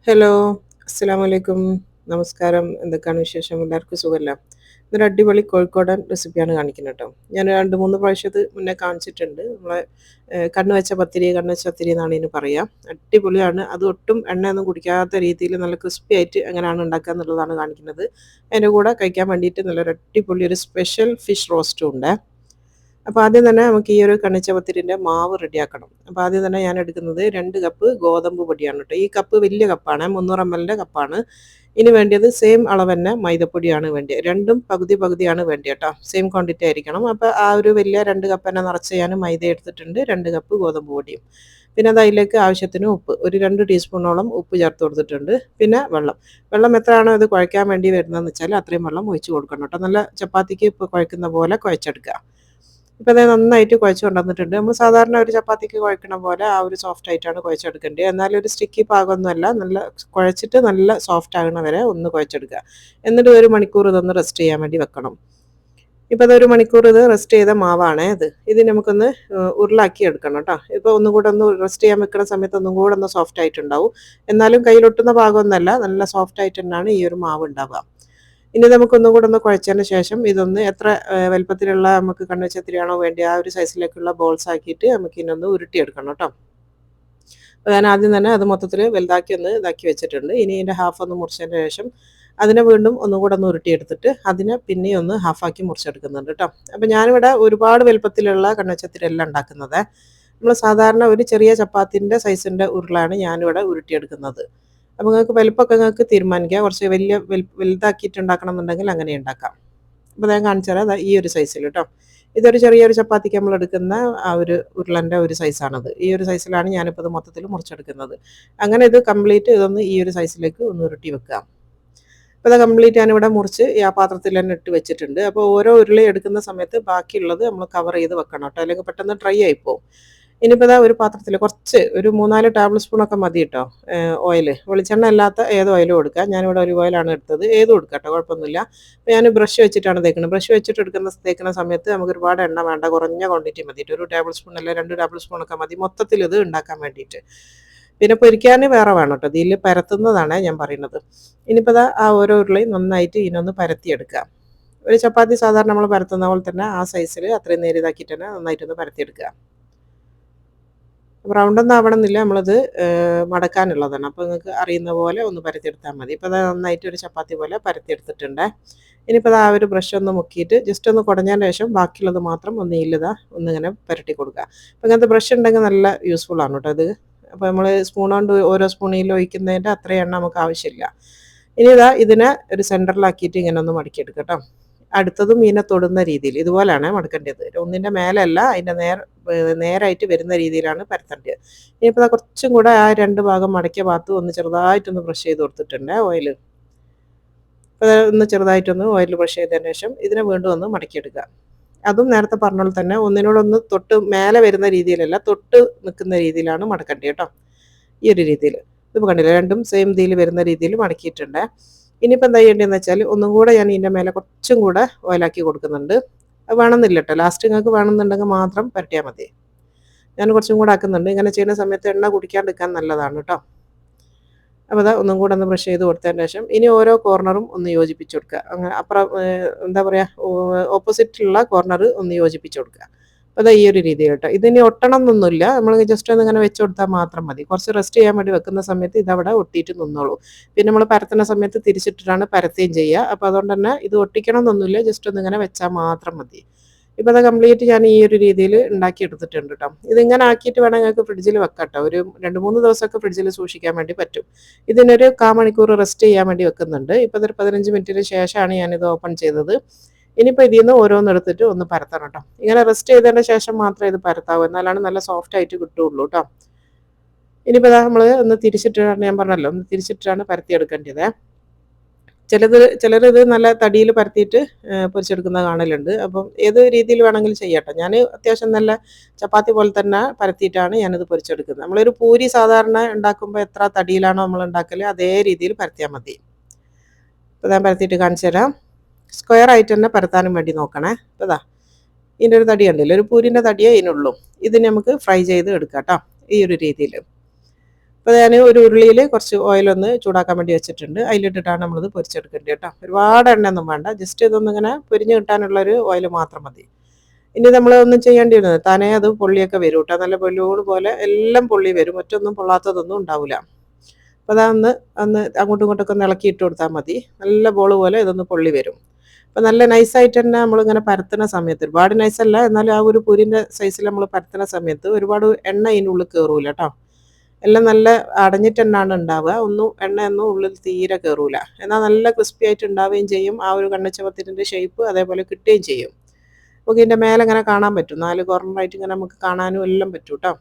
Hello, അസ്സലാമലൈക്കും. നമസ്കാരം. എന്തൊക്കെയാണ് വിശേഷം? എല്ലാവർക്കും സുഖമല്ലേ? ഇന്നൊരു അടിപൊളി കോഴിക്കോടൻ റെസിപ്പിയാണ് കാണിക്കുന്നത് കേട്ടോ. ഞാൻ 2, 3 പ്രാവശ്യം ഇത് മുന്നേ കാണിച്ചിട്ടുണ്ട്. നമ്മളെ കണ്ണ് വെച്ച പത്തിരി, കണ്ണ് വെച്ച പത്തിരി എന്നാണ് ഇതിന് പറയുക. അടിപൊളിയാണ്. അത് ഒട്ടും എണ്ണയൊന്നും കുടിക്കാത്ത രീതിയിൽ നല്ല ക്രിസ്പി ആയിട്ട് എങ്ങനെയാണ് ഉണ്ടാക്കുക എന്നുള്ളതാണ് കാണിക്കുന്നത്. അതിൻ്റെ കൂടെ കഴിക്കാൻ വേണ്ടിയിട്ട് നല്ലൊരു അടിപൊളി ഒരു സ്പെഷ്യൽ ഫിഷ് റോസ്റ്റും ഉണ്ട്. അപ്പോൾ ആദ്യം തന്നെ നമുക്ക് ഈ ഒരു കണ്ണിച്ച പത്തിരിൻ്റെ മാവ് റെഡിയാക്കണം. അപ്പോൾ ആദ്യം തന്നെ ഞാൻ എടുക്കുന്നത് 2 കപ്പ് ഗോതമ്പ് പൊടിയാണ് കേട്ടോ. ഈ കപ്പ് വലിയ കപ്പാണ്, 300 ml കപ്പാണ്. ഇനി വേണ്ടിയത് സെയിം അളവ് തന്നെ മൈദപ്പൊടിയാണ് വേണ്ടിയത്. രണ്ടും പകുതി പകുതിയാണ് വേണ്ടത് കേട്ടോ. സെയിം ക്വാണ്ടിറ്റി ആയിരിക്കണം. അപ്പോൾ ആ ഒരു വലിയ 2 കപ്പ് തന്നെ നിറച്ച് ഞാൻ മൈദ എടുത്തിട്ടുണ്ട്. 2 കപ്പ് ഗോതമ്പ് പൊടിയും. പിന്നെ അത് അതിലേക്ക് ആവശ്യത്തിന് ഉപ്പ്, ഒരു 2 ടീസ്പൂണോളം ഉപ്പ് ചേർത്ത് കൊടുത്തിട്ടുണ്ട്. പിന്നെ വെള്ളം. വെള്ളം എത്രയാണോ ഇത് കുഴയ്ക്കാൻ വേണ്ടി വരുന്നതെന്ന് വെച്ചാൽ അത്രയും വെള്ളം ഒഴിച്ച് കൊടുക്കണം കേട്ടോ. നല്ല ചപ്പാത്തിക്ക് ഇപ്പോൾ കുഴക്കുന്ന പോലെ കുഴച്ചെടുക്കുക. ഇപ്പം അത് നന്നായിട്ട് കുഴച്ച് കൊണ്ടുവന്നിട്ടുണ്ട്. നമ്മൾ സാധാരണ ഒരു ചപ്പാത്തിക്ക് കുഴക്കണ പോലെ ആ ഒരു സോഫ്റ്റ് ആയിട്ടാണ് കുഴച്ചെടുക്കേണ്ടത്. എന്നാലും ഒരു സ്റ്റിക്കി പാകമൊന്നുമല്ല. നല്ല കുഴച്ചിട്ട് നല്ല സോഫ്റ്റ് ആകണ വരെ ഒന്ന് കുഴച്ചെടുക്കുക. എന്നിട്ട് 1 മണിക്കൂർ ഇതൊന്ന് റെസ്റ്റ് ചെയ്യാൻ വേണ്ടി വെക്കണം. ഇപ്പം അത് 1 മണിക്കൂർ ഇത് റെസ്റ്റ് ചെയ്ത മാവാണ് ഇത്. ഇത് നമുക്കൊന്ന് ഉരുളാക്കി എടുക്കണം കേട്ടോ. ഇപ്പോൾ ഒന്നും കൂടെ ഒന്ന് റെസ്റ്റ് ചെയ്യാൻ വെക്കുന്ന സമയത്ത് ഒന്നും കൂടെ ഒന്ന് സോഫ്റ്റ് ആയിട്ടുണ്ടാവും. എന്നാലും കയ്യിലൊട്ടുന്ന ഭാഗമൊന്നുമല്ല, നല്ല സോഫ്റ്റ് ആയിട്ട് തന്നെയാണ് ഈ ഒരു മാവ് ഉണ്ടാവുക. ഇനി നമുക്കൊന്നും കൂടെ ഒന്ന് കുഴച്ചതിന് ശേഷം ഇതൊന്ന് എത്ര വലുപ്പത്തിലുള്ള നമുക്ക് കണ്ണുവെച്ച എത്രയാണോ വേണ്ടി ആ ഒരു സൈസിലേക്കുള്ള ബോൾസ് ആക്കിയിട്ട് നമുക്ക് ഇതിനൊന്ന് ഉരുട്ടിയെടുക്കണം കേട്ടോ. അപ്പോൾ ഞാൻ ആദ്യം തന്നെ അത് മൊത്തത്തിൽ വലുതാക്കി ഒന്ന് ഇതാക്കി വെച്ചിട്ടുണ്ട്. ഇനി ഇതിൻ്റെ ഹാഫ് ഒന്ന് മുറിച്ചതിന് ശേഷം അതിനെ വീണ്ടും ഒന്നും കൂടെ ഒന്ന് ഉരുട്ടിയെടുത്തിട്ട് അതിനെ പിന്നെയും ഒന്ന് ഹാഫാക്കി മുറിച്ചെടുക്കുന്നുണ്ട് കേട്ടോ. അപ്പോൾ ഞാനിവിടെ ഒരുപാട് വലുപ്പത്തിലുള്ള കണ്ണുവെച്ചത്തിരല്ല ഉണ്ടാക്കുന്നത്. നമ്മൾ സാധാരണ ഒരു ചെറിയ ചപ്പാത്തിൻ്റെ സൈസിൻ്റെ ഉരുളാണ് ഞാനിവിടെ ഉരുട്ടിയെടുക്കുന്നത്. അപ്പോൾ നിങ്ങൾക്ക് വലുപ്പമൊക്കെ നിങ്ങൾക്ക് തീരുമാനിക്കാം. കുറച്ച് വലിയ വലുതാക്കിയിട്ട് ഉണ്ടാക്കണം എന്നുണ്ടെങ്കിൽ അങ്ങനെ ഉണ്ടാക്കാം. അപ്പോൾ ഞാൻ കാണിച്ചു തരാം. ദാ ഈ ഒരു സൈസിൽ കേട്ടോ. ഇതൊരു ചെറിയൊരു ചപ്പാത്തിക്ക് നമ്മൾ എടുക്കുന്ന ആ ഒരു ഉരുളൻ്റെ ഒരു സൈസാണത്. ഈ ഒരു സൈസിലാണ് ഞാനിപ്പോൾ ഇത് മൊത്തത്തിൽ മുറിച്ചെടുക്കുന്നത്. അങ്ങനെ ഇത് കംപ്ലീറ്റ് ഇതൊന്ന് ഈ ഒരു സൈസിലേക്ക് ഒന്ന് ഉരുട്ടി വെക്കുക. അപ്പോൾ ഇത് കംപ്ലീറ്റ് ഞാനിവിടെ മുറിച്ച് ആ പാത്രത്തിൽ തന്നെ ഇട്ട് വെച്ചിട്ടുണ്ട്. അപ്പോൾ ഓരോ ഉരുളി എടുക്കുന്ന സമയത്ത് ബാക്കിയുള്ളത് നമ്മൾ കവർ ചെയ്ത് വെക്കണം കേട്ടോ. അല്ലെങ്കിൽ പെട്ടെന്ന് ഡ്രൈ ആയിപ്പോവും. ഇനിയിപ്പോൾ ഇതാ ഒരു പാത്രത്തിൽ കുറച്ച് ഒരു 3-4 ടേബിൾ സ്പൂണൊക്കെ മതി കേട്ടോ. ഓയിൽ, വെളിച്ചെണ്ണ അല്ലാത്ത ഏത് ഓയിലും എടുക്കാം. ഞാനിവിടെ ഒലിവ് ഓയിലാണ് എടുത്തത്. ഏതും എടുക്കാം കേട്ടോ, കുഴപ്പമൊന്നുമില്ല. അപ്പോൾ ഞാൻ ബ്രഷ് വെച്ചിട്ടാണ് തേക്കുന്നത്. ബ്രഷ് വെച്ചിട്ട് തേക്കുന്ന സമയത്ത് നമുക്ക് ഒരുപാട് എണ്ണ വേണ്ട, കുറഞ്ഞ ക്വാണ്ടിറ്റി മതി. ഒരു ടേബിൾ സ്പൂൺ അല്ല 2 ടേബിൾ സ്പൂണൊക്കെ മതി മൊത്തത്തിൽ ഇത് ഉണ്ടാക്കാൻ വേണ്ടിയിട്ട്. പിന്നെ പൊരിക്കാൻ വേറെ വേണം കേട്ടോ. ഇതിൽ പരത്തുന്നതാണ് ഞാൻ പറയുന്നത്. ഇനിയിപ്പോൾ ഇതാ ആ ഓരോ ഉരുളയും നന്നായിട്ട് ഇതിനൊന്ന് പരത്തിയെടുക്കുക. ഒരു ചപ്പാത്തി സാധാരണ നമ്മൾ പരത്തുന്ന പോലെ തന്നെ ആ സൈസിൽ അത്രയും നേരിയതാക്കിയിട്ട് തന്നെ നന്നായിട്ടൊന്ന് പരത്തിയെടുക്കുക. റൗണ്ടൊന്നും ആവണമെന്നില്ല, നമ്മളത് മടക്കാനുള്ളതാണ്. അപ്പോൾ നിങ്ങൾക്ക് അറിയുന്ന പോലെ ഒന്ന് പരത്തിയെടുത്താൽ മതി. ഇപ്പോൾ അത് നന്നായിട്ട് ഒരു ചപ്പാത്തി പോലെ പരത്തിയെടുത്തിട്ടുണ്ട്. ഇനിയിപ്പോൾ അത് ആ ഒരു ബ്രഷ് ഒന്ന് മുക്കിയിട്ട് ജസ്റ്റ് ഒന്ന് കുടഞ്ഞതിന് ശേഷം ബാക്കിയുള്ളത് മാത്രം ഒന്ന് ഒന്നിങ്ങനെ പുരട്ടി കൊടുക്കുക. അപ്പോൾ ഇങ്ങനത്തെ ബ്രഷ് ഉണ്ടെങ്കിൽ നല്ല യൂസ്ഫുൾ ആണ് കേട്ടോ ഇത്. അപ്പോൾ നമ്മൾ സ്പൂൺ കൊണ്ട് ഓരോ സ്പൂണിൽ ഒഴിക്കുന്നതിൻ്റെ അത്രയും എണ്ണ നമുക്ക് ആവശ്യമില്ല. ഇനി ഇതാ ഇതിനെ ഒരു സെൻറ്ററിലാക്കിയിട്ട് ഇങ്ങനെ ഒന്ന് മടക്കിയെടുക്കുക കേട്ടോ. അടുത്തതും മീനെ തൊടുന്ന രീതിയിൽ ഇതുപോലെയാണ് മടക്കേണ്ടത്. ഒന്നിൻ്റെ മേലല്ല, അതിൻ്റെ നേരായിട്ട് വരുന്ന രീതിയിലാണ് പരത്തേണ്ടത്. ഇനിയിപ്പോൾ കുറച്ചും കൂടെ ആ 2 ഭാഗം മടക്കിയ ഭാഗത്ത് ഒന്ന് ചെറുതായിട്ടൊന്ന് ബ്രഷ് ചെയ്ത് കൊടുത്തിട്ടുണ്ട് ഓയിൽ. അപ്പോൾ ഒന്ന് ചെറുതായിട്ടൊന്ന് ഓയിൽ ബ്രഷ് ചെയ്തതിന് ശേഷം ഇതിനെ വീണ്ടും ഒന്ന് മടക്കിയെടുക്കുക. അതും നേരത്തെ പറഞ്ഞ പോലെ തന്നെ ഒന്നിനോടൊന്ന് തൊട്ട് മേലെ വരുന്ന രീതിയിലല്ല, തൊട്ട് നിൽക്കുന്ന രീതിയിലാണ് മടക്കേണ്ടത് കേട്ടോ. ഈ ഒരു രീതിയിൽ ഇതിപ്പോൾ കണ്ടില്ല, രണ്ടും സെയിം ഇതിൽ വരുന്ന രീതിയിൽ മടക്കിയിട്ടുണ്ട്. ഇനിയിപ്പോൾ എന്താ ചെയ്യേണ്ടതെന്ന് വെച്ചാൽ ഒന്നും കൂടെ ഞാൻ ഇതിൻ്റെ മേലെ കുറച്ചും കൂടെ ഓയിലാക്കി കൊടുക്കുന്നുണ്ട്. അത് വേണമെന്നില്ല കേട്ടോ, ലാസ്റ്റ് നിങ്ങൾക്ക് വേണമെന്നുണ്ടെങ്കിൽ മാത്രം പരട്ടിയാൽ മതി. ഞാൻ കുറച്ചും കൂടെ ആക്കുന്നുണ്ട്. ഇങ്ങനെ ചെയ്യുന്ന സമയത്ത് എണ്ണ കുടിക്കാണ്ടിരിക്കാൻ നല്ലതാണ് കേട്ടോ. അപ്പോൾ അതാ ഒന്നും കൂടെ ഒന്ന് ബ്രഷ് ചെയ്ത് കൊടുത്തതിന് ശേഷം ഇനി ഓരോ കോർണറും ഒന്ന് യോജിപ്പിച്ച് കൊടുക്കുക. അങ്ങനെ അപ്പുറം എന്താ പറയുക, ഓപ്പോസിറ്റുള്ള കോർണർ ഒന്ന് യോജിപ്പിച്ച് കൊടുക്കുക. അപ്പോൾ അതാ ഈ ഒരു രീതിയിൽ കേട്ടോ. ഇതിനി ഒട്ടണം എന്നൊന്നുമില്ല, നമ്മൾ ജസ്റ്റ് ഒന്ന് ഇങ്ങനെ വെച്ച് കൊടുത്താൽ മാത്രം മതി. കുറച്ച് റെസ്റ്റ് ചെയ്യാൻ വേണ്ടി വെക്കുന്ന സമയത്ത് ഇതവിടെ ഒട്ടിയിട്ട് നിന്നോളൂ. പിന്നെ നമ്മൾ പരത്തുന്ന സമയത്ത് തിരിച്ചിട്ടിട്ടാണ് പരത്തുകയും ചെയ്യുക. അപ്പോൾ അതുകൊണ്ട് തന്നെ ഇത് ഒട്ടിക്കണം എന്നൊന്നുമില്ല, ജസ്റ്റ് ഒന്ന് ഇങ്ങനെ വെച്ചാൽ മാത്രം മതി. ഇപ്പോൾ അത് കംപ്ലീറ്റ് ഞാൻ ഈ ഒരു രീതിയിൽ ഉണ്ടാക്കി എടുത്തിട്ടുണ്ട് കേട്ടോ. ഇതിങ്ങനെ ആക്കിയിട്ട് വേണം നിങ്ങൾക്ക് ഫ്രിഡ്ജിൽ വെക്കാം കേട്ടോ. ഒരു 2-3 ദിവസമൊക്കെ ഫ്രിഡ്ജിൽ സൂക്ഷിക്കാൻ വേണ്ടി പറ്റും. ഇതിനൊരു 1/4 മണിക്കൂർ റെസ്റ്റ് ചെയ്യാൻ വേണ്ടി വെക്കുന്നുണ്ട്. ഇപ്പോൾ ഇതൊരു 15 മിനിറ്റിന് ശേഷമാണ് ഞാനിത് ഓപ്പൺ ചെയ്തത്. ഇനിയിപ്പോൾ ഇതിൽ നിന്ന് ഓരോന്നെടുത്തിട്ട് ഒന്ന് പരത്തണം കേട്ടോ. ഇങ്ങനെ റെസ്റ്റ് ചെയ്തതിന് ശേഷം മാത്രമേ ഇത് പരത്താവൂ, എന്നാലാണ് നല്ല സോഫ്റ്റ് ആയിട്ട് കിട്ടുകയുള്ളൂ കേട്ടോ. ഇനിയിപ്പോൾ നമ്മൾ ഒന്ന് തിരിച്ചിട്ടാണ്, ഞാൻ പറഞ്ഞല്ലോ, ഒന്ന് തിരിച്ചിട്ടാണ് പരത്തിയെടുക്കേണ്ടത്. ചിലരിത് നല്ല തടിയിൽ പരത്തിയിട്ട് പൊരിച്ചെടുക്കുന്ന കാണലുണ്ട്. അപ്പം ഏത് രീതിയിൽ വേണമെങ്കിലും ചെയ്യാം കേട്ടോ. ഞാൻ അത്യാവശ്യം നല്ല ചപ്പാത്തി പോലെ തന്നെ പരത്തിയിട്ടാണ് ഞാനിത് പൊരിച്ചെടുക്കുന്നത്. നമ്മളൊരു പൂരി സാധാരണ ഉണ്ടാക്കുമ്പോൾ എത്ര തടിയിലാണോ നമ്മൾ ഉണ്ടാക്കൽ അതേ രീതിയിൽ പരത്തിയാൽ മതി. അപ്പോൾ ഞാൻ പരത്തിയിട്ട് കാണിച്ചു തരാം. സ്ക്വയർ ആയിട്ട് തന്നെ പരത്താനും വേണ്ടി നോക്കണേ. അപ്പോൾ ഇതാ ഇതിൻ്റെ ഒരു തടി കണ്ടില്ലേ, ഒരു പൂരിൻ്റെ തടിയേ ഇതിനുള്ളൂ. ഇതിന് നമുക്ക് ഫ്രൈ ചെയ്ത് എടുക്കാം കേട്ടോ, ഈ ഒരു രീതിയിൽ. അപ്പോൾ ഞാൻ ഒരു ഉരുളിയിൽ കുറച്ച് ഓയിലൊന്ന് ചൂടാക്കാൻ വേണ്ടി വെച്ചിട്ടുണ്ട്. അതിലിട്ടിട്ടാണ് നമ്മളിത് പൊരിച്ചെടുക്കേണ്ടത് കേട്ടോ. ഒരുപാട് എണ്ണയൊന്നും വേണ്ട, ജസ്റ്റ് ഇതൊന്നിങ്ങനെ പൊരിഞ്ഞ് കിട്ടാനുള്ളൊരു ഓയിൽ മാത്രം മതി. ഇനി നമ്മൾ ഒന്നും ചെയ്യേണ്ടി വരുന്നത് താനേ അത് പൊള്ളിയൊക്കെ വരും കേട്ടോ. നല്ല പൊല്ലോട് പോലെ എല്ലാം പൊള്ളി വരും, മറ്റൊന്നും പൊള്ളാത്തതൊന്നും ഉണ്ടാവില്ല. അപ്പോൾ അതാ ഒന്ന് ഒന്ന് അങ്ങോട്ടും ഇങ്ങോട്ടൊക്കെ ഒന്ന് ഇളക്കി ഇട്ട് കൊടുത്താൽ മതി. നല്ല ബോൾ പോലെ ഇതൊന്ന് പൊള്ളി വരും. അപ്പോൾ നല്ല നൈസായിട്ട് തന്നെ നമ്മളിങ്ങനെ പരത്തുന്ന സമയത്ത്, ഒരുപാട് നൈസല്ല എന്നാലും ആ ഒരു പൂരിൻ്റെ സൈസിൽ നമ്മൾ പരത്തുന്ന സമയത്ത് ഒരുപാട് എണ്ണ ഇതിനുള്ളിൽ കയറൂല കേട്ടോ. എല്ലാം നല്ല അടഞ്ഞിട്ട് തന്നെയാണ് ഉണ്ടാവുക, ഒന്നും എണ്ണയൊന്നും ഉള്ളിൽ തീരെ കയറൂല. എന്നാൽ നല്ല ക്രിസ്പി ആയിട്ട് ഉണ്ടാവുകയും ചെയ്യും. ആ ഒരു കണ്ണച്ചപ്പത്തിൻ്റെ ഷേപ്പ് അതേപോലെ കിട്ടുകയും ചെയ്യും. നമുക്ക് ഇതിൻ്റെ മേലെ ഇങ്ങനെ കാണാൻ പറ്റും, 4 കോർണറായിട്ട് ഇങ്ങനെ നമുക്ക് കാണാനും എല്ലാം പറ്റും കേട്ടോ.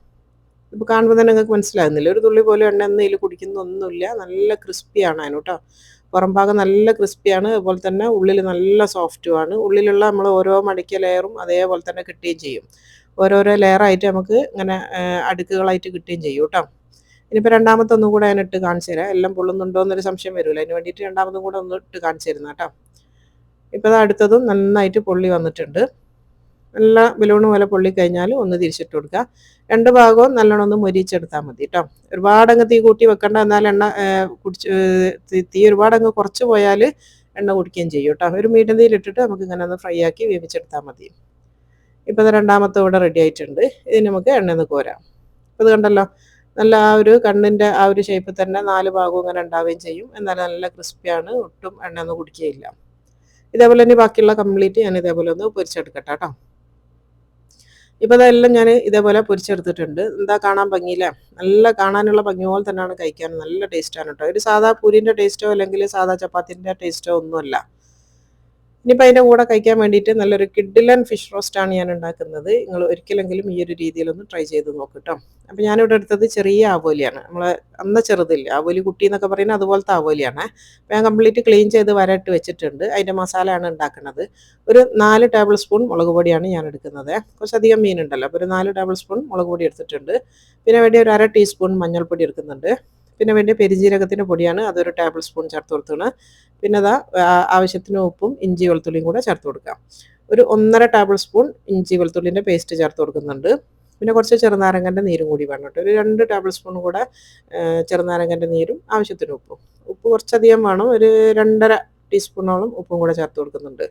ഇപ്പോൾ കാണുമ്പോൾ തന്നെ നിങ്ങൾക്ക് മനസ്സിലാകുന്നില്ല, ഒരു തുള്ളി പോലും എണ്ണ ഒന്നും ഇതിൽ കുടിക്കുന്നൊന്നുമില്ല. നല്ല ക്രിസ്പിയാണ് അതിന് കേട്ടോ. പുറം ഭാഗം നല്ല ക്രിസ്പിയാണ്, അതുപോലെ തന്നെ ഉള്ളിൽ നല്ല സോഫ്റ്റുമാണ്. ഉള്ളിലുള്ള നമ്മൾ ഓരോ മടക്കിയ ലെയറും അതേപോലെ തന്നെ കിട്ടുകയും ചെയ്യും. ഓരോരോ ലെയറായിട്ട് നമുക്ക് ഇങ്ങനെ അടുക്കുകളായിട്ട് കിട്ടുകയും ചെയ്യും കേട്ടോ. ഇനിയിപ്പോൾ രണ്ടാമത്തെ ഒന്നും കൂടെ അതിനിട്ട് കാണിച്ചു തരാം. എല്ലാം പൊള്ളുന്നുണ്ടോ എന്നൊരു സംശയം വരില്ല, അതിന് വേണ്ടിയിട്ട് രണ്ടാമതും കൂടെ ഒന്ന് ഇട്ട് കാണിച്ചു തരുന്ന കേട്ടോ. ഇപ്പോൾ അത് അടുത്തതും നന്നായിട്ട് പൊള്ളി വന്നിട്ടുണ്ട്. നല്ല ബലൂൺ പോലെ പൊള്ളിക്കഴിഞ്ഞാൽ ഒന്ന് തിരിച്ചിട്ട് കൊടുക്കുക. 2 ഭാഗവും നല്ലോണം ഒന്ന് മൊരിച്ചെടുത്താൽ മതി കേട്ടോ. ഒരുപാടങ്ങ് തീ കൂട്ടി വെക്കേണ്ട, എന്നാൽ എണ്ണ തീ ഒരുപാടങ്ങ് കുറച്ച് പോയാൽ എണ്ണ കുടിക്കുകയും ചെയ്യും കേട്ടോ. ഒരു മീഡിയം തീയിലിട്ടിട്ട് നമുക്ക് ഇങ്ങനെ ഒന്ന് ഫ്രൈ ആക്കി വേവിച്ചെടുത്താൽ മതി. ഇപ്പോൾ ഇത് രണ്ടാമത്തെ ഇവിടെ റെഡി ആയിട്ടുണ്ട്. ഇതിന് നമുക്ക് എണ്ണയൊന്ന് കോരാം. അപ്പോൾ ഇത് കണ്ടല്ലോ, നല്ല ആ ഒരു കണ്ണിൻ്റെ ആ ഒരു ഷേപ്പിൽ തന്നെ 4 ഭാഗവും ഇങ്ങനെ ഉണ്ടാവുകയും ചെയ്യും. എന്നാൽ നല്ല ക്രിസ്പിയാണ്, ഒട്ടും എണ്ണയൊന്നും കുടിക്കുകയില്ല. ഇതേപോലെ തന്നെ ബാക്കിയുള്ള കംപ്ലീറ്റ് ഞാൻ ഇതേപോലെ ഒന്ന് പൊരിച്ചെടുക്കട്ടെ കേട്ടോ. ഇപ്പോൾ അതെല്ലാം ഞാൻ ഇതേപോലെ പൊരിച്ചെടുത്തിട്ടുണ്ട്. എന്താ കാണാൻ ഭംഗിയില്ലേ? നല്ല കാണാനുള്ള ഭംഗി പോലെ തന്നെയാണ് കഴിക്കാൻ, നല്ല ടേസ്റ്റാണ് കേട്ടോ. ഒരു സാധാ പൂരിൻ്റെ ടേസ്റ്റോ അല്ലെങ്കിൽ സാധാ ചപ്പാത്തിൻ്റെ ടേസ്റ്റോ ഒന്നുമല്ല. ഇനിയിപ്പോൾ അതിൻ്റെ കൂടെ കഴിക്കാൻ വേണ്ടിയിട്ട് നല്ലൊരു കിഡിലൻ ഫിഷ് റോസ്റ്റാണ് ഞാൻ ഉണ്ടാക്കുന്നത്. നിങ്ങൾ ഒരിക്കലെങ്കിലും ഈ ഒരു രീതിയിലൊന്ന് ട്രൈ ചെയ്ത് നോക്ക് കേട്ടോ. അപ്പോൾ ഞാനിവിടെ എടുത്തത് ചെറിയ ആവോലിയാണ്, നമ്മളെ അന്ന ചെറുതില്ല ആവോലി കുട്ടി എന്നൊക്കെ പറയുന്നത്, അതുപോലത്തെ ആവോലിയാണ്. അപ്പോൾ ഞാൻ കംപ്ലീറ്റ് ക്ലീൻ ചെയ്ത് വരട്ട് വെച്ചിട്ടുണ്ട്. അതിൻ്റെ മസാലയാണ് ഉണ്ടാക്കുന്നത്. ഒരു 4 ടേബിൾ സ്പൂൺ മുളക് പൊടിയാണ് ഞാൻ എടുക്കുന്നത്. കുറച്ചധികം മീനുണ്ടല്ലോ, അപ്പോൾ ഒരു 4 ടേബിൾ സ്പൂൺ മുളക് പൊടി എടുത്തിട്ടുണ്ട്. പിന്നെ വേണ്ടി ഒരു 1/2 ടീസ്പൂൺ മഞ്ഞൾപ്പൊടി എടുക്കുന്നുണ്ട്. പിന്നെ വേണ്ടി പെരുംജീരകത്തിൻ്റെ പൊടിയാണ്, അതൊരു ടേബിൾ സ്പൂൺ ചേർത്ത് കൊടുത്താണ്. പിന്നെ അതാ ആവശ്യത്തിന് ഉപ്പും ഇഞ്ചി വെളുത്തുള്ളിയും കൂടെ ചേർത്ത് കൊടുക്കാം. ഒരു 1.5 ടേബിൾ സ്പൂൺ ഇഞ്ചി വെളുത്തുള്ളിൻ്റെ പേസ്റ്റ് ചേർത്ത് കൊടുക്കുന്നുണ്ട്. പിന്നെ കുറച്ച് ചെറുനാരങ്ങൻ്റെ നീരും കൂടി വേണം കേട്ടോ. ഒരു 2 ടേബിൾ സ്പൂൺ കൂടെ ചെറുനാരങ്ങൻ്റെ നീരും ആവശ്യത്തിന് ഉപ്പും. ഉപ്പ് കുറച്ചധികം വേണം, ഒരു 2.5 ടീസ്പൂണോളം ഉപ്പും കൂടെ ചേർത്ത് കൊടുക്കുന്നുണ്ട്.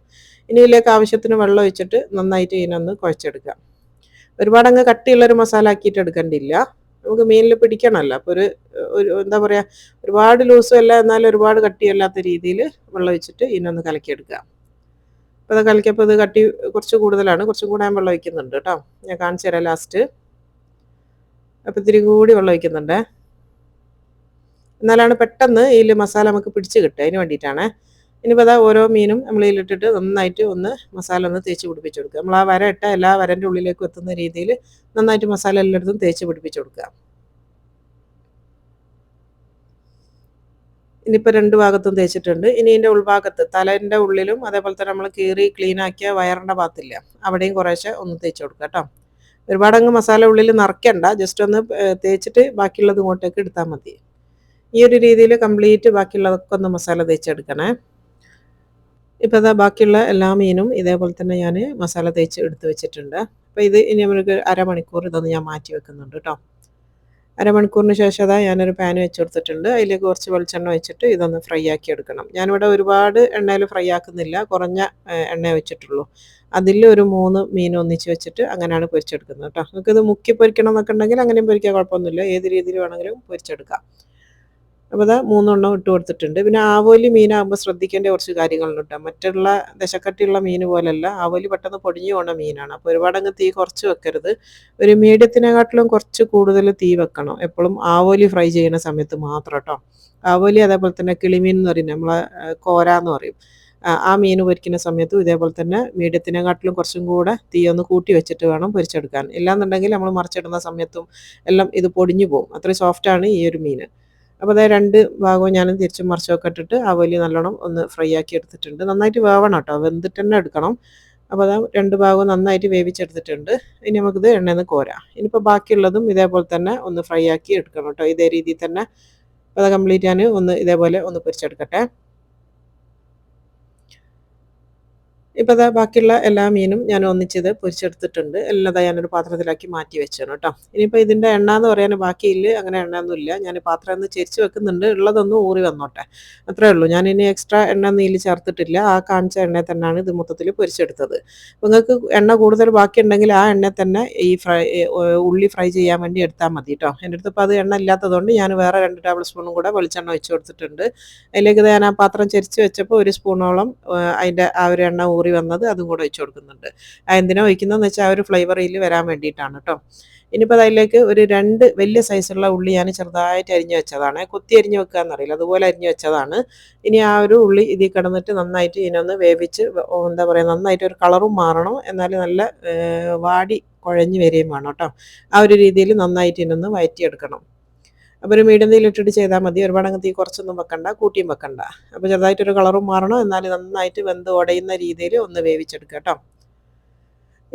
ഇനി ഇതിലേക്ക് ആവശ്യത്തിന് വെള്ളം ഒഴിച്ചിട്ട് നന്നായിട്ട് ഇതിനൊന്ന് കുഴച്ചെടുക്കാം. ഒരുപാടങ്ങ് കട്ടിയുള്ളൊരു മസാല ആക്കിയിട്ട് എടുക്കേണ്ടിയില്ല, നമുക്ക് മീനിൽ പിടിക്കണമല്ലോ. അപ്പോൾ ഒരു എന്താ പറയുക, ഒരുപാട് ലൂസും അല്ല എന്നാലും ഒരുപാട് കട്ടിയല്ലാത്ത രീതിയിൽ വെള്ളം ഒഴിച്ചിട്ട് ഇതിനൊന്ന് കലക്കിയെടുക്കുക. അപ്പോൾ അത് കലക്കിയപ്പോൾ ഇത് കട്ടി കുറച്ച് കൂടുതലാണ്, കുറച്ചും കൂടെ ഞാൻ വെള്ളം ഒഴിക്കുന്നുണ്ട് കേട്ടോ. ഞാൻ കാണിച്ചു തരാം ലാസ്റ്റ്. അപ്പോൾ ഇത്തിരി കൂടി വെള്ളം ഒഴിക്കുന്നുണ്ട്, എന്നാലാണ് പെട്ടെന്ന് ഇതിൽ മസാല നമുക്ക് പിടിച്ച് കിട്ടുക, അതിന് വേണ്ടിയിട്ടാണ്. ഇനിയിപ്പോൾ അതാ ഓരോ മീനും നമ്മൾ ഇതിലിട്ടിട്ട് നന്നായിട്ട് ഒന്ന് മസാല ഒന്ന് തേച്ച് പിടിപ്പിച്ച് കൊടുക്കുക. നമ്മൾ ആ വര ഇട്ട എല്ലാ വരൻ്റെ ഉള്ളിലേക്ക് എത്തുന്ന രീതിയിൽ നന്നായിട്ട് മസാല എല്ലായിടത്തും തേച്ച് പിടിപ്പിച്ച് കൊടുക്കുക. ഇനിയിപ്പോൾ 2 ഭാഗത്തും തേച്ചിട്ടുണ്ട്. ഇനി ഇതിൻ്റെ ഉൾഭാഗത്ത് തലേൻ്റെ ഉള്ളിലും അതേപോലെ തന്നെ നമ്മൾ കീറി ക്ലീനാക്കിയ വയറിൻ്റെ ഭാഗത്തില്ല, അവിടെയും കുറേശ്ശെ ഒന്ന് തേച്ച് കൊടുക്കുക കേട്ടോ. ഒരുപാടങ്ങ് മസാല ഉള്ളിൽ നിറയ്ക്കണ്ട, ജസ്റ്റ് ഒന്ന് തേച്ചിട്ട് ബാക്കിയുള്ളത് ഇങ്ങോട്ടേക്ക് എടുത്താൽ മതി. ഈ ഒരു രീതിയിൽ കംപ്ലീറ്റ് ബാക്കിയുള്ളതൊക്കെ ഒന്ന് മസാല തേച്ചെടുക്കണേ. ഇപ്പോൾ അതാ ബാക്കിയുള്ള എല്ലാ മീനും ഇതേപോലെ തന്നെ ഞാൻ മസാല തേച്ച് എടുത്ത് വെച്ചിട്ടുണ്ട്. അപ്പോൾ ഇത് ഇനി നമുക്ക് അരമണിക്കൂർ ഇതൊന്ന് ഞാൻ മാറ്റി വെക്കുന്നുണ്ട് കേട്ടോ. അരമണിക്കൂറിന് ശേഷം അതാ ഞാനൊരു പാൻ വെച്ച് കൊടുത്തിട്ടുണ്ട്. അതിലേക്ക് കുറച്ച് വെളിച്ചെണ്ണ വെച്ചിട്ട് ഇതൊന്ന് ഫ്രൈ ആക്കി എടുക്കണം. ഞാനിവിടെ ഒരുപാട് എണ്ണയിൽ ഫ്രൈ ആക്കുന്നില്ല, കുറഞ്ഞ എണ്ണ വെച്ചിട്ടുള്ളൂ. അതിൽ ഒരു 3 മീൻ ഒന്നിച്ച് വെച്ചിട്ട് അങ്ങനെയാണ് പൊരിച്ചെടുക്കുന്നത് കേട്ടോ. നിങ്ങൾക്കിത് മുക്കി പൊരിക്കണം എന്നൊക്കെ ഉണ്ടെങ്കിൽ അങ്ങനെയും പൊരിക്കാൻ കുഴപ്പമൊന്നുമില്ല, ഏത് രീതിയിൽ വേണമെങ്കിലും പൊരിച്ചെടുക്കാം. അപ്പോൾ അതാ 3 എണ്ണം ഇട്ട് കൊടുത്തിട്ടുണ്ട്. പിന്നെ ആവോലി മീനാകുമ്പോൾ ശ്രദ്ധിക്കേണ്ട കുറച്ച് കാര്യങ്ങളുണ്ട് കേട്ടോ. മറ്റുള്ള ദശക്കട്ടിയുള്ള മീൻ പോലെയല്ല, ആവോലി പെട്ടെന്ന് പൊടിഞ്ഞു പോകുന്ന മീനാണ്. അപ്പോൾ ഒരുപാടങ്ങ് തീ കുറച്ച് വെക്കരുത്, ഒരു മീഡിയത്തിനെക്കാട്ടിലും കുറച്ച് കൂടുതൽ തീ വെക്കണം എപ്പോഴും ആവോലി ഫ്രൈ ചെയ്യുന്ന സമയത്ത് മാത്രം കേട്ടോ. ആവോലി അതേപോലെ തന്നെ കിളിമീൻ എന്ന് പറയും, നമ്മളെ കോര എന്ന് പറയും, ആ മീൻ പൊരിക്കുന്ന സമയത്തും ഇതേപോലെ തന്നെ മീഡിയത്തിനെക്കാട്ടിലും കുറച്ചും കൂടെ തീ ഒന്ന് കൂട്ടി വെച്ചിട്ട് വേണം പൊരിച്ചെടുക്കാൻ. ഇല്ലാന്നുണ്ടെങ്കിൽ നമ്മൾ മറിച്ചിടുന്ന സമയത്തും എല്ലാം ഇത് പൊടിഞ്ഞു പോകും, അത്രയും സോഫ്റ്റാണ് ഈ ഒരു മീൻ. അപ്പോൾ അതായത് 2 ഭാഗവും ഞാൻ തിരിച്ചും മറിച്ചൊക്കെ ഇട്ടിട്ട് ആവോലി നല്ലോണം ഒന്ന് ഫ്രൈ ആക്കി എടുത്തിട്ടുണ്ട്. നന്നായിട്ട് വേവണം കേട്ടോ, വെന്തിട്ട് തന്നെ എടുക്കണം. അപ്പോൾ അതാ 2 ഭാഗവും നന്നായിട്ട് വേവിച്ചെടുത്തിട്ടുണ്ട്. ഇനി നമുക്കിത് എണ്ണയിൽ നിന്ന് കോരാം. ഇനിയിപ്പോൾ ബാക്കിയുള്ളതും ഇതേപോലെ തന്നെ ഒന്ന് ഫ്രൈ ആക്കി എടുക്കണം കേട്ടോ, ഇതേ രീതിയിൽ തന്നെ. അത് കംപ്ലീറ്റ് ഞാൻ ഒന്ന് ഇതേപോലെ ഒന്ന് പൊരിച്ചെടുക്കട്ടെ. ഇപ്പോൾ ദാ ബാക്കിയുള്ള എല്ലാ മീനും ഞാൻ ഒന്നിച്ചിത് പൊരിച്ചെടുത്തിട്ടുണ്ട്. എല്ലാം ദാ ഞാനൊരു പാത്രത്തിലാക്കി മാറ്റി വെച്ചേണ് കേട്ടോ. ഇനിയിപ്പോൾ ഇതിൻ്റെ എണ്ണ എന്ന് പറയാൻ ബാക്കിയില്ല, അങ്ങനെ എണ്ണയൊന്നുമില്ല. ഞാൻ പാത്രം ഒന്ന് ചെരിച്ച് വെക്കുന്നുണ്ട്, ഉള്ളതൊന്ന് ഊറി വന്നോട്ടെ, അത്രേ ഉള്ളൂ. ഞാനിനി എക്സ്ട്രാ എണ്ണ ഒന്നും ഇതിൽ ചേർത്തിട്ടില്ല. ആ കാണിച്ച എണ്ണയിൽ തന്നെയാണ് ഇത് മൊത്തത്തിൽ പൊരിച്ചെടുത്തത്. അപ്പോൾ നിങ്ങൾക്ക് എണ്ണ കൂടുതൽ ബാക്കിയുണ്ടെങ്കിൽ ആ എണ്ണയിൽ തന്നെ ഈ ഉള്ളി ഫ്രൈ ചെയ്യാൻ വേണ്ടി എടുത്താൽ മതി കേട്ടോ. എൻ്റെ അടുത്ത് ഇപ്പോൾ അത് എണ്ണ ഇല്ലാത്തതുകൊണ്ട് ഞാൻ വേറെ 2 ടേബിൾ സ്പൂണും കൂടെ വെളിച്ചെണ്ണ ഒഴിച്ച് കൊടുത്തിട്ടുണ്ട്. അതിലേക്ക് ഞാൻ ആ പാത്രം ചെരിച്ച് വെച്ചപ്പോൾ 1 സ്പൂണോളം അതിൻ്റെ ആ ഒരു എണ്ണ ഊറി വന്നത് അതും കൂടെ ഒഴിച്ച് കൊടുക്കുന്നുണ്ട്. എന്തിനാ ഒഴിക്കുന്നതെന്ന് വെച്ചാൽ ആ ഒരു ഫ്ലേവർ ഇതിൽ വരാൻ വേണ്ടിയിട്ടാണ് കേട്ടോ. ഇനിയിപ്പോൾ അതിലേക്ക് ഒരു 2 വലിയ സൈസുള്ള ഉള്ളി ഞാൻ ചെറുതായിട്ട് അരിഞ്ഞ് വെച്ചതാണ്. കൊത്തി അരിഞ്ഞ് വെക്കുക എന്നറിയില്ല, അതുപോലെ അരിഞ്ഞ് വെച്ചതാണ്. ഇനി ആ ഒരു ഉള്ളി ഇതിൽ കിടന്നിട്ട് നന്നായിട്ട് ഇതിനൊന്ന് വേവിച്ച് എന്താ പറയുക, നന്നായിട്ട് ഒരു കളറും മാറണം, എന്നാൽ നല്ല വാടി കുഴഞ്ഞ് വരികയും വേണം കേട്ടോ. ആ ഒരു രീതിയിൽ നന്നായിട്ട് ഇതിനൊന്ന് വഴറ്റിയെടുക്കണം. അപ്പോൾ ഒരു മീഡിയം തീയിലിട്ടിട്ട് ചെയ്താൽ മതി. ഒരുപാട് അങ്ങ് തീ കുറച്ചൊന്നും വെക്കണ്ട, കൂട്ടിയും വെക്കണ്ട. അപ്പോൾ ചെറുതായിട്ടൊരു കളറും മാറണം, എന്നാൽ നന്നായിട്ട് വെന്ത് ഉടയുന്ന രീതിയിൽ ഒന്ന് വേവിച്ചെടുക്കുക കേട്ടോ.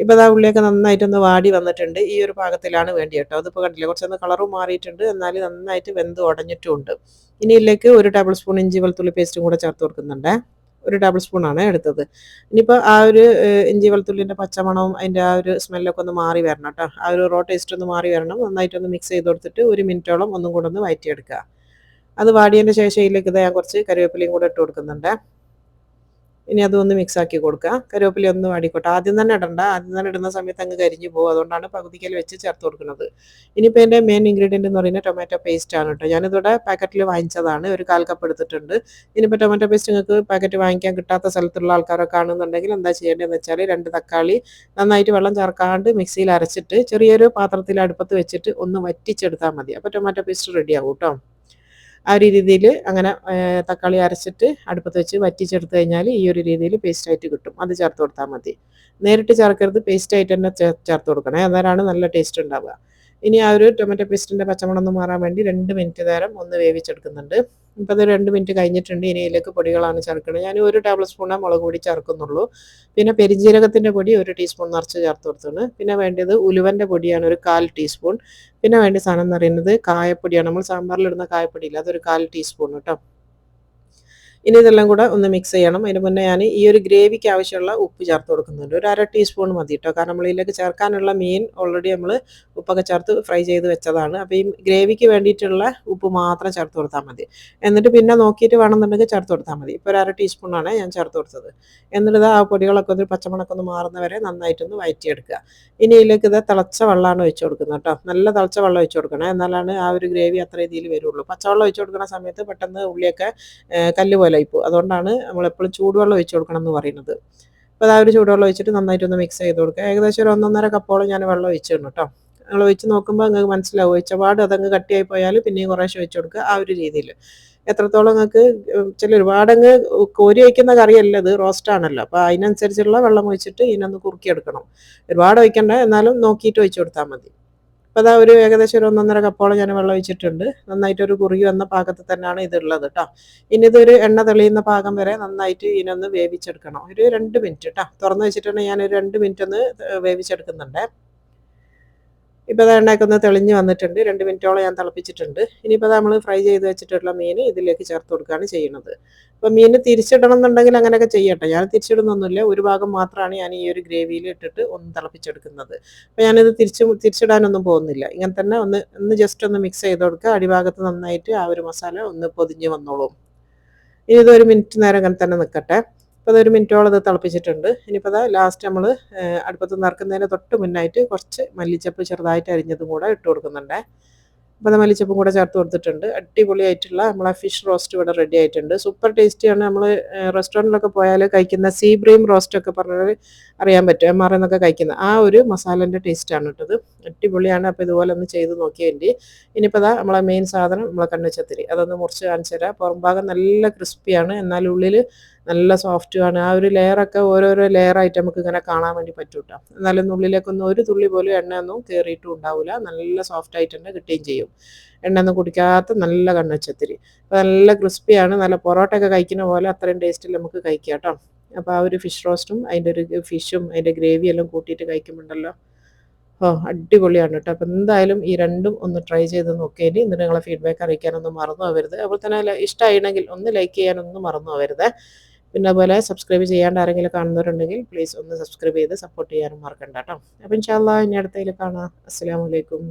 ഇപ്പോൾ ദാ ഉള്ളിയൊക്കെ നന്നായിട്ടൊന്ന് വാടി വന്നിട്ടുണ്ട്. ഈ ഒരു പാകത്തിലാണ് വേണ്ടി കേട്ടോ. അതിപ്പോൾ കണ്ടില്ലേ, കുറച്ചൊന്ന് കളറും മാറിയിട്ടുണ്ട്, എന്നാൽ നന്നായിട്ട് വെന്ത് ഉടഞ്ഞിട്ടുമുണ്ട്. ഇനി ഇതിലേക്ക് 1 ടേബിൾ സ്പൂൺ ഇഞ്ചി വെളുത്തുള്ളി പേസ്റ്റും കൂടെ ചേർത്ത് കൊടുക്കുന്നുണ്ട്. 1 ടേബിൾ സ്പൂണാണ് എടുത്തത്. ഇനിയിപ്പോൾ ആ ഒരു ഇഞ്ചി വെളുത്തുള്ളിൻ്റെ പച്ചമണവും അതിൻ്റെ ആ ഒരു സ്മെല്ലൊക്കെ ഒന്ന് മാറി വരണം കേട്ടോ. ആ ഒരു റോ ടേസ്റ്റ് ഒന്ന് മാറി വരണം. നന്നായിട്ടൊന്ന് മിക്സ് ചെയ്ത് കൊടുത്തിട്ട് 1 മിനിറ്റോളം ഒന്നും കൂടെ ഒന്ന് വഴറ്റിയെടുക്കുക. അത് വാടിയതിൻ്റെ ശേഷം ഇതിലേക്ക് ഞാൻ കുറച്ച് കറിവേപ്പിലയും കൂടെ ഇട്ട് കൊടുക്കുന്നുണ്ട്. ഇനി അതൊന്ന് മിക്സാക്കി കൊടുക്കുക. കറിവേപ്പില ഒന്ന് വാടിക്കോട്ടെ. ആദ്യം തന്നെ ഇടണ്ട, ആദ്യം തന്നെ ഇടുന്ന സമയത്ത് അങ്ങ് കരിഞ്ഞു പോകും. അതുകൊണ്ടാണ് പകുതിക്കൽ വെച്ച് ചേർത്ത് കൊടുക്കുന്നത്. ഇനിയിപ്പോൾ എൻ്റെ മെയിൻ ഇൻഗ്രീഡിയൻ്റ് എന്ന് പറയുന്നത് ടൊമാറ്റോ പേസ്റ്റ് ആണ് കേട്ടോ. ഞാനിതോടെ പാക്കറ്റിൽ വാങ്ങിച്ചതാണ്, ഒരു 1/4 കപ്പ് എടുത്തിട്ടുണ്ട്. ഇനിയിപ്പോൾ ടൊമാറ്റോ പേസ്റ്റ് നിങ്ങൾക്ക് പാക്കറ്റ് വാങ്ങിക്കാൻ കിട്ടാത്ത സ്ഥലത്തുള്ള ആൾക്കാരൊക്കെ ആണെന്നുണ്ടെങ്കിൽ എന്താ ചെയ്യേണ്ടതെന്ന് വെച്ചാൽ 2 തക്കാളി നന്നായിട്ട് വെള്ളം ചേർക്കാണ്ട് മിക്സിയിൽ അരച്ചിട്ട് ചെറിയൊരു പാത്രത്തിൽ അടുപ്പത്ത് വെച്ചിട്ട് ഒന്ന് വറ്റിച്ചെടുത്താൽ മതി. അപ്പോൾ ടൊമാറ്റോ പേസ്റ്റ് റെഡിയാവും കേട്ടോ. ആ ഒരു രീതിയിൽ അങ്ങനെ തക്കാളി അരച്ചിട്ട് അടുപ്പത്ത് വെച്ച് വറ്റിച്ചെടുത്ത് കഴിഞ്ഞാൽ ഈ ഒരു രീതിയിൽ പേസ്റ്റായിട്ട് കിട്ടും. അത് ചേർത്ത് കൊടുത്താൽ മതി. നേരിട്ട് ചേർക്കരുത്, പേസ്റ്റായിട്ട് തന്നെ ചേർത്ത് കൊടുക്കണേ, അന്നേരമാണ് നല്ല ടേസ്റ്റ് ഉണ്ടാവുക. ഇനി ആ ഒരു ടൊമാറ്റോ പേസ്റ്റിൻ്റെ പച്ചമണം ഒന്ന് മാറാൻ വേണ്ടി 2 മിനിറ്റ് നേരം ഒന്ന് വേവിച്ചെടുക്കുന്നുണ്ട്. ഇപ്പോൾ അത് 2 മിനിറ്റ് കഴിഞ്ഞിട്ടുണ്ട്. ഇനി ഇതിലേക്ക് പൊടികളാണ് ചേർക്കുന്നത്. ഞാൻ 1 ടേബിൾ സ്പൂൺ മുളക് പൊടി ചേർക്കുന്നുള്ളൂ. പിന്നെ പെരിഞ്ജീരകത്തിൻ്റെ പൊടി 1 ടീസ്പൂൺ നിറച്ച് ചേർത്ത് കൊടുത്താണ്. പിന്നെ വേണ്ടത് ഉലുവൻ്റെ പൊടിയാണ്, ഒരു 1/4 ടീസ്പൂൺ. പിന്നെ വേണ്ട സാധനം എന്ന് പറയുന്നത് കായപ്പൊടിയാണ്. നമ്മൾ സാമ്പാറിലിടുന്ന കായപ്പൊടിയില്ല, അതൊരു 1/4 ടീസ്പൂൺ കേട്ടോ. ഇനി ഇതെല്ലാം കൂടെ ഒന്ന് മിക്സ് ചെയ്യണം. അതിന് മുന്നേ ഞാൻ ഈ ഒരു ഗ്രേവിക്ക് ആവശ്യമുള്ള ഉപ്പ് ചേർത്ത് കൊടുക്കുന്നുണ്ട്. ഒരു 1/2 ടീസ്പൂൺ മതി കേട്ടോ. കാരണം നമ്മൾ ഇതിലേക്ക് ചേർക്കാനുള്ള മീൻ ഓൾറെഡി നമ്മൾ ഉപ്പൊക്കെ ചേർത്ത് ഫ്രൈ ചെയ്ത് വെച്ചതാണ്. അപ്പോൾ ഈ ഗ്രേവിക്ക് വേണ്ടിയിട്ടുള്ള ഉപ്പ് മാത്രം ചേർത്ത് കൊടുത്താൽ മതി. എന്നിട്ട് പിന്നെ നോക്കിയിട്ട് വേണമെന്നുണ്ടെങ്കിൽ ചേർത്ത് കൊടുത്താൽ മതി. ഇപ്പോൾ ഒരു 1/2 ടീസ്പൂണാണ് ഞാൻ ചേർത്ത് കൊടുത്തത്. എന്നിട്ട് ആ പൊടികളൊക്കെ ഒന്ന് പച്ചമണമൊക്കെ ഒന്ന് മാറുന്നവരെ നന്നായിട്ടൊന്ന് വഴറ്റിയെടുക്കുക. ഇനി ഇതിലേക്ക് തിളച്ച വെള്ളമാണ് ഒഴിച്ച് കൊടുക്കുന്നത് കേട്ടോ. നല്ല തിളച്ച വെള്ളം ഒഴിച്ച് കൊടുക്കണം, എന്നാലാണ് ആ ഒരു ഗ്രേവി അത്ര രീതിയിൽ വരുള്ളൂ. പച്ചവെള്ളം ഒഴിച്ച് കൊടുക്കുന്ന സമയത്ത് പെട്ടെന്ന് ഉള്ളിയൊക്കെ കല്ല് പോലെ ആയിപ്പോവും. അതുകൊണ്ടാണ് നമ്മളെപ്പോഴും ചൂടുവെള്ളം ഒഴിച്ച് കൊടുക്കണം എന്ന് പറയുന്നത്. അപ്പോൾ ആ ഒരു ചൂടുവെള്ളം ഒഴിച്ചിട്ട് നന്നായിട്ടൊന്ന് മിക്സ് ചെയ്ത് കൊടുക്കുക. ഏകദേശം ഒരു 1 1/2 കപ്പോളം ഞാൻ വെള്ളം ഒഴിച്ചിരുന്നു കേട്ടോ. നിങ്ങൾ ഒഴിച്ച് നോക്കുമ്പോൾ നിങ്ങൾക്ക് മനസ്സിലാവും. ഒഴിച്ചപാട് അതങ്ങ് കട്ടിയായി പോയാൽ പിന്നെയും കുറേശ്ശെ ഒഴിച്ച് കൊടുക്കുക. ആ ഒരു രീതിയിൽ എത്രത്തോളം നിങ്ങൾക്ക് ചില ഒരുപാടങ്ങ് കോരി ഒഴിക്കുന്ന കറിയല്ല, ഇത് റോസ്റ്റ് ആണല്ലോ. അപ്പോൾ അതിനനുസരിച്ചുള്ള വെള്ളം ഒഴിച്ചിട്ട് ഇതിനൊന്ന് കുറുക്കിയെടുക്കണം. ഒരുപാട് ഒഴിക്കണ്ട, എന്നാലും നോക്കിയിട്ട് ഒഴിച്ച് കൊടുത്താൽ മതി. അപ്പോൾ അതാ ഒരു ഏകദേശം ഒരു 1 1/2 കപ്പോളം ഞാൻ വെള്ളം ഒഴിച്ചിട്ടുണ്ട്. നന്നായിട്ടൊരു കുറുകി വന്ന പാകത്തിൽ തന്നെയാണ് ഇതുള്ളത് കേട്ടോ. ഇനി ഇതൊരു എണ്ണ തെളിയുന്ന പാകം വരെ നന്നായിട്ട് ഇതിനൊന്ന് വേവിച്ചെടുക്കണം. ഒരു 2 മിനിറ്റ് കേട്ടോ. തുറന്ന് വെച്ചിട്ടുണ്ട്, ഞാനൊരു 2 മിനിറ്റ് ഒന്ന് വേവിച്ചെടുക്കുന്നുണ്ട്. ഇപ്പോൾ അത് എണ്ണയൊക്കെ ഒന്ന് തെളിഞ്ഞ് വന്നിട്ടുണ്ട്. 2 മിനിറ്റോളം ഞാൻ തിളപ്പിച്ചിട്ടുണ്ട്. ഇനിയിപ്പോൾ നമ്മൾ ഫ്രൈ ചെയ്ത് വെച്ചിട്ടുള്ള മീൻ ഇതിലേക്ക് ചേർത്ത് കൊടുക്കുകയാണ് ചെയ്യുന്നത്. അപ്പോൾ മീൻ തിരിച്ചിടണം എന്നുണ്ടെങ്കിൽ അങ്ങനെയൊക്കെ ചെയ്യട്ടെ. ഞാൻ തിരിച്ചിടുന്നൊന്നുമില്ല, ഒരു ഭാഗം മാത്രമാണ് ഞാൻ ഈ ഒരു ഗ്രേവിയിൽ ഇട്ടിട്ട് ഒന്ന് തിളപ്പിച്ചെടുക്കുന്നത്. അപ്പോൾ ഞാനിത് തിരിച്ചിടാനൊന്നും പോകുന്നില്ല. ഇങ്ങനെ തന്നെ ഒന്ന് ഒന്ന് ജസ്റ്റ് ഒന്ന് മിക്സ് ചെയ്ത് കൊടുക്കുക. അടിഭാഗത്ത് നന്നായിട്ട് ആ ഒരു മസാല ഒന്ന് പൊതിഞ്ഞ് വന്നോളും. ഇനി ഇത് 1 മിനിറ്റ് നേരം അങ്ങനെ തന്നെ നിൽക്കട്ടെ. അപ്പോൾ അതൊരു മിനിറ്റോളം ഇത് തിളപ്പിച്ചിട്ടുണ്ട്. ഇനിയിപ്പോൾ അത് ലാസ്റ്റ് നമ്മൾ അടുപ്പത്ത് നിന്ന് ഇറക്കുന്നതിന് തൊട്ട് മുന്നായിട്ട് കുറച്ച് മല്ലിച്ചപ്പ് ചെറുതായിട്ട് അരിഞ്ഞതും കൂടെ ഇട്ട് കൊടുക്കുന്നുണ്ട്. അപ്പോൾ അത് മല്ലിച്ചപ്പും കൂടെ ചേർത്ത് കൊടുത്തിട്ടുണ്ട്. അടിപൊളിയായിട്ടുള്ള നമ്മളെ ഫിഷ് റോസ്റ്റ് ഇവിടെ റെഡി ആയിട്ടുണ്ട്. സൂപ്പർ ടേസ്റ്റിയാണ്. നമ്മൾ റെസ്റ്റോറൻറ്റിലൊക്കെ പോയാൽ കഴിക്കുന്ന സീ ബ്രീം റോസ്റ്റൊക്കെ പറഞ്ഞാൽ അറിയാൻ പറ്റും, MR എന്നൊക്കെ കഴിക്കുന്ന ആ ഒരു മസാലേൻ്റെ ടേസ്റ്റാണ് ഇട്ടത്. അടിപൊളിയാണ്. അപ്പോൾ ഇതുപോലെ ഒന്ന് ചെയ്ത് നോക്കിയേണ്ടി. ഇനിയിപ്പോൾ അതാ നമ്മളെ മെയിൻ സാധനം നമ്മളെ കണ്ണുച്ചത്തിരി, അതൊന്ന് മുറിച്ച് കാണിച്ചു തരാം. പുറം ഭാഗം നല്ല ക്രിസ്പിയാണ്, എന്നാൽ ഉള്ളിൽ നല്ല സോഫ്റ്റുമാണ്. ആ ഒരു ലെയറൊക്കെ ഓരോരോ ലെയറായിട്ട് നമുക്ക് ഇങ്ങനെ കാണാൻ വേണ്ടി പറ്റും കേട്ടോ. എന്നാലും ഉള്ളിലേക്കൊന്നും ഒരു തുള്ളി പോലും എണ്ണയൊന്നും കയറിയിട്ടും ഉണ്ടാവില്ല. നല്ല സോഫ്റ്റായിട്ട് തന്നെ കിട്ടുകയും ചെയ്യും. എണ്ണയൊന്നും കുടിക്കാത്ത നല്ല കണ്ണുച്ചത്തിരി. അപ്പോൾ നല്ല ക്രിസ്പിയാണ്. നല്ല പൊറോട്ടയൊക്കെ കഴിക്കുന്ന പോലെ അത്രയും ടേസ്റ്റിൽ നമുക്ക് കഴിക്കാം കേട്ടോ. അപ്പോൾ ആ ഒരു ഫിഷ് റോസ്റ്റും അതിൻ്റെ ഒരു ഫിഷും അതിൻ്റെ ഗ്രേവി എല്ലാം കൂട്ടിയിട്ട് കഴിക്കുമ്പോണ്ടല്ലോ, അടിപൊളിയാണ് കേട്ടോ. അപ്പോൾ എന്തായാലും ഈ രണ്ടും ഒന്ന് ട്രൈ ചെയ്ത് നോക്കിയാൽ എന്നിട്ട് നിങ്ങളെ ഫീഡ്ബാക്ക് അറിയിക്കാനൊന്നും മറന്നു പോകരുത്. അതുപോലെ തന്നെ ഇഷ്ടമായിരുന്നെങ്കിൽ ഒന്ന് ലൈക്ക് ചെയ്യാനൊന്നും മറന്നു പോകരുത്. പിന്നെ അതുപോലെ സബ്സ്ക്രൈബ് ചെയ്യാണ്ട് ആരെങ്കിലും കാണുന്നവരുണ്ടെങ്കിൽ പ്ലീസ് ഒന്ന് സബ്സ്ക്രൈബ് ചെയ്ത് സപ്പോർട്ട് ചെയ്യാനും മറക്കണ്ട കേട്ടോ. അപ്പോൾ ഇൻഷാ അല്ലാഹ് ഇനി അടുത്തതിൽ കാണാം. അസ്സലാമു അലൈക്കും.